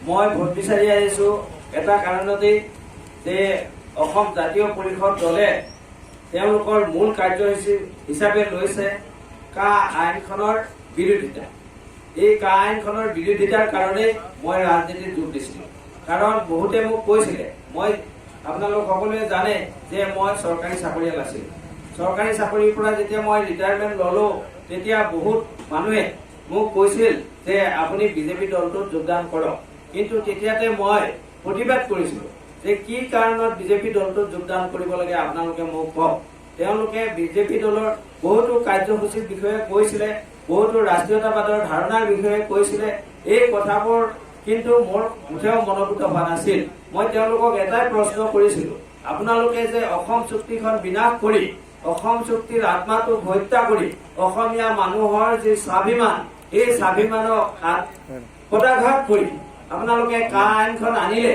মই ভোট বিচাৰি আহিছোঁ এটা কাৰণতেই যে অসম জাতীয় পৰিষদ দলে তেওঁলোকৰ মূল কাৰ্যসূচী হিচাপে লৈছে কা আইনখনৰ বিৰোধিতা। এই কা আইনখনৰ বিৰোধিতাৰ কাৰণেই মই ৰাজনীতিত যোগ দিছিলোঁ। কাৰণ বহুতে মোক কৈছিলে, মই আপোনালোক সকলোৱে জানে যে মই চৰকাৰী চাকৰিয়াল আছিলোঁ। চৰকাৰী চাকৰিৰ পৰা যেতিয়া মই ৰিটায়াৰমেণ্ট ল'লোঁ তেতিয়া বহুত মানুহে মোক কৈছিল যে আপুনি বিজেপি দলটোত যোগদান কৰক। কিন্তু তেতিয়াতে মই প্ৰতিবাদ কৰিছিলোঁ যে কি কাৰণত বিজেপি দলটোত যোগদান কৰিব লাগে আপোনালোকে মোক কওক। তেওঁলোকে বিজেপি দলৰ বহুতো কাৰ্যসূচীৰ বিষয়ে কৈছিলে, বহুতো ৰাষ্ট্ৰীয়তাবাদৰ ধাৰণাৰ বিষয়ে কৈছিলে। এই কথাবোৰ কিন্তু মোৰ মুঠেও মনোভূত হোৱা নাছিল। মই তেওঁলোকক এটাই প্ৰশ্ন কৰিছিলোঁ, আপোনালোকে যে অসম চুক্তিখন বিনাশ কৰি অসম চুক্তিৰ আত্মাটোক হত্যা কৰি অসমীয়া মানুহৰ যি স্বাভিমান, এই স্বাভিমানক পদাঘাত কৰি আপোনালোকে কা আইনখন আনিলে।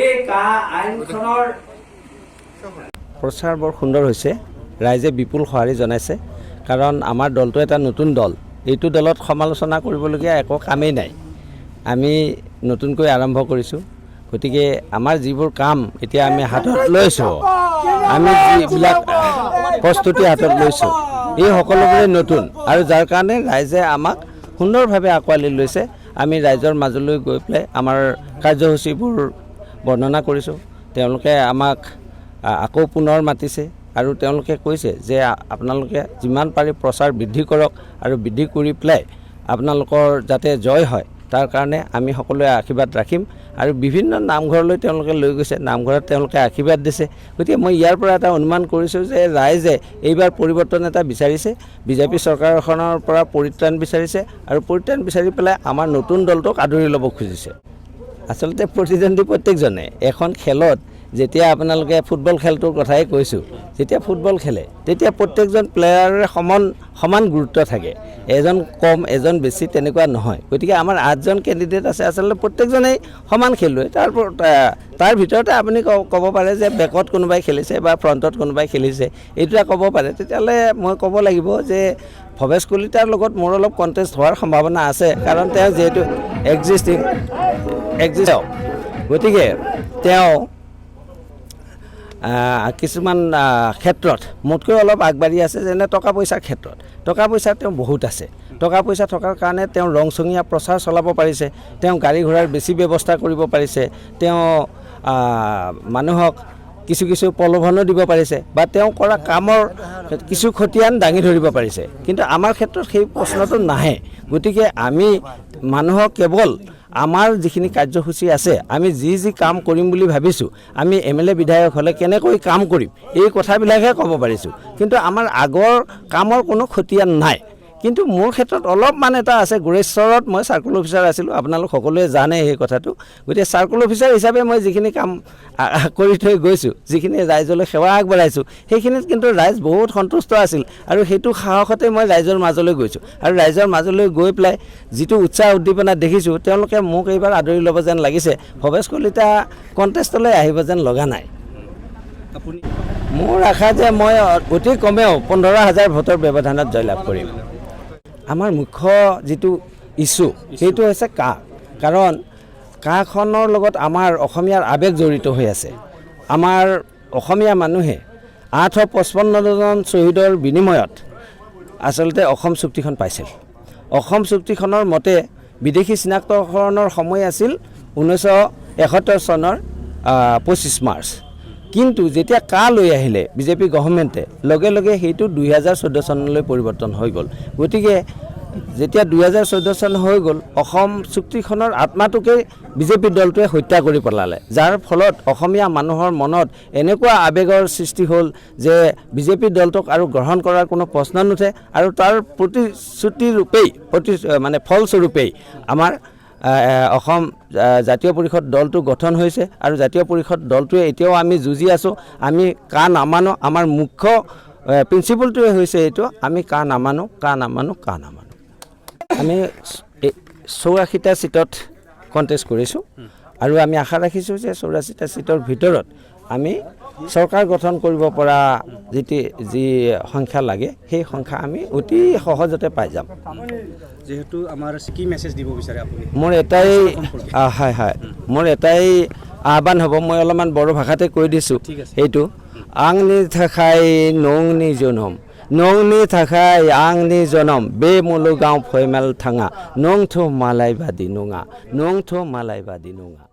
এই কা আইনখনৰ প্ৰচাৰ বৰ সুন্দৰ হৈছে, ৰাইজে বিপুল সঁহাৰি জনাইছে। কাৰণ আমাৰ দলটো এটা নতুন দল, এইটো দলত সমালোচনা কৰিবলগীয়া একো কামেই নাই। আমি নতুনকৈ আৰম্ভ কৰিছোঁ, গতিকে আমাৰ যিবোৰ কাম এতিয়া আমি হাতত লৈছোঁ, আমি যিবিলাক প্ৰস্তুতি হাতত লৈছোঁ, এই সকলোবোৰে নতুন আৰু যাৰ কাৰণে ৰাইজে আমাক সুন্দৰভাৱে আঁকোৱালি লৈছে। আমি ৰাইজৰ মাজলৈ গৈ পেলাই আমাৰ কাৰ্যসূচীবোৰ বৰ্ণনা কৰিছোঁ। তেওঁলোকে আমাক আকৌ পুনৰ মাতিছে আৰু তেওঁলোকে কৈছে যে আপোনালোকে যিমান পাৰি প্ৰচাৰ বৃদ্ধি কৰক আৰু বৃদ্ধি কৰি পেলাই আপোনালোকৰ যাতে জয় হয় তাৰ কাৰণে আমি সকলোৱে আশীৰ্বাদ ৰাখিম। আৰু বিভিন্ন নামঘৰলৈ তেওঁলোকে লৈ গৈছে, নামঘৰত তেওঁলোকে আশীৰ্বাদ দিছে। গতিকে মই ইয়াৰ পৰা এটা অনুমান কৰিছোঁ যে ৰাইজে এইবাৰ পৰিৱৰ্তন এটা বিচাৰিছে, বিজেপি চৰকাৰখনৰ পৰা পৰিত্ৰাণ বিচাৰিছে আৰু পৰিত্ৰাণ বিচাৰি পেলাই আমাৰ নতুন দলটোক আদৰি ল'ব খুজিছে। আচলতে প্ৰতিদ্বন্দ্বী প্ৰত্যেকজনে এখন খেলত, যেতিয়া আপোনালোকে ফুটবল খেলটোৰ কথাই কৈছোঁ, যেতিয়া ফুটবল খেলে তেতিয়া প্ৰত্যেকজন প্লেয়াৰৰে সমান গুৰুত্ব থাকে। এজন কম এজন বেছি তেনেকুৱা নহয়। গতিকে আমাৰ 8জন কেণ্ডিডেট আছে, আচলতে প্ৰত্যেকজনেই সমান খেলুৱৈ। তাৰ ভিতৰতে আপুনি ক'ব পাৰে যে বেকত কোনোবাই খেলিছে বা ফ্ৰণ্টত কোনোবাই খেলিছে, এইটোৱে ক'ব পাৰে। তেতিয়াহ'লে মই ক'ব লাগিব যে ভৱেশ কলিতাৰ লগত মোৰ অলপ কণ্টেষ্ট হোৱাৰ সম্ভাৱনা আছে, কাৰণ তেওঁ যিহেতু এক্সিষ্ট। গতিকে তেওঁ কিছুমান ক্ষেত্ৰত মোতকৈ অলপ আগবাঢ়ি আছে, যেনে টকা পইচাৰ ক্ষেত্ৰত। টকা পইচা তেওঁ বহুত আছে। টকা পইচা থকাৰ কাৰণে তেওঁ ৰংচঙীয়া প্ৰচাৰ চলাব পাৰিছে, তেওঁ গাড়ী ঘোঁৰাৰ বেছি ব্যৱস্থা কৰিব পাৰিছে, তেওঁ মানুহক কিছু প্ৰলোভনো দিব পাৰিছে বা তেওঁ কৰা কামৰ কিছু খতিয়ান দাঙি ধৰিব পাৰিছে। কিন্তু আমাৰ ক্ষেত্ৰত সেই প্ৰশ্নটো নাহে। গতিকে আমি মানুহক কেৱল আমাৰ যিখিনি কাৰ্যসূচী আছে, আমি যি কাম কৰিম বুলি ভাবিছোঁ, আমি MLA বিধায়ক হ'লে কেনেকৈ কাম কৰিম, এই কথাবিলাকহে ক'ব পাৰিছোঁ। কিন্তু আমাৰ আগৰ কামৰ কোনো খতিয়ান নাই। কিন্তু মোৰ ক্ষেত্ৰত অলপমান এটা আছে। গোৰেশ্বৰত মই চাৰ্কুল অফিচাৰ আছিলোঁ, আপোনালোক সকলোৱে জানে সেই কথাটো। গতিকে চাৰ্কুল অফিচাৰ হিচাপে মই যিখিনি কাম কৰি থৈ গৈছোঁ, যিখিনি ৰাইজলৈ সেৱা আগবঢ়াইছোঁ, সেইখিনিত কিন্তু ৰাইজ বহুত সন্তুষ্ট আছিল আৰু সেইটো সাহসতে মই ৰাইজৰ মাজলৈ গৈছোঁ। আৰু ৰাইজৰ মাজলৈ গৈ পেলাই যিটো উৎসাহ উদ্দীপনা দেখিছোঁ, তেওঁলোকে মোক এইবাৰ আদৰি ল'ব যেন লাগিছে। ভৱেশ কলিতা কণ্টেষ্টলৈ আহিব যেন লগা নাই। মোৰ আশা যে মই অতি কমেও 15,000 ভোটৰ ব্যৱধানত জয়লাভ কৰিম। আমাৰ মুখ্য যিটো ইছ্যু সেইটো হৈছে কা। কাৰণ কাখনৰ লগত আমাৰ অসমীয়াৰ আৱেগ জড়িত হৈ আছে। আমাৰ অসমীয়া মানুহে 855জন শ্বহীদৰ বিনিময়ত আচলতে অসম চুক্তিখন পাইছিল। অসম চুক্তিখনৰ মতে বিদেশী চিনাক্তকৰণৰ সময় আছিল 1971 চনৰ 25 মাৰ্চ। কিন্তু যেতিয়া কা লৈ আহিলে বিজেপি গভৰ্ণমেণ্টে, লগে লগে সেইটো 2014 চনলৈ পৰিৱৰ্তন হৈ গ'ল। গতিকে যেতিয়া 2014 চন হৈ গ'ল, অসম চুক্তিখনৰ আত্মাটোকে বিজেপি দলটোৱে হত্যা কৰি পেলালে, যাৰ ফলত অসমীয়া মানুহৰ মনত এনেকুৱা আৱেগৰ সৃষ্টি হ'ল যে বিজেপি দলটোক আৰু গ্ৰহণ কৰাৰ কোনো প্ৰশ্ন নুঠে। আৰু তাৰ প্ৰতিশ্ৰুতিৰূপেই ফলস্বৰূপেই আমাৰ অসম জাতীয় পৰিষদ দলটো গঠন হৈছে। আৰু জাতীয় পৰিষদ দলটোৱে এতিয়াও আমি যুঁজি আছোঁ। আমি কা নামানো, আমাৰ মুখ্য প্ৰিন্সিপলটোৱে হৈছে এইটো, আমি কা নামানো। আমি 84টা ছিটত কণ্টেষ্ট কৰিছোঁ আৰু আমি আশা ৰাখিছোঁ যে 84টা ছিটৰ ভিতৰত আমি চৰকাৰ গঠন কৰিব পৰা যি সংখ্যা লাগে সেই সংখ্যা আমি অতি সহজতে পাই যাম যেহেতু আমাৰ কি মেছেজ দিব বিচাৰে আপুনি মোৰ এটাই হয় হয় মোৰ এটাই আহ্বান হ'ব মই অলপমান বড়ো ভাষাতে কৈ দিছোঁ সেইটো आंनि थाखाय नोंनि जोनोम नोंनि थाखाय आंनि जोनोम बे मुलुगाव फैमाल थाङा नोंथ' मालाय बादि नङा नोंथ' मालाय बादि नङा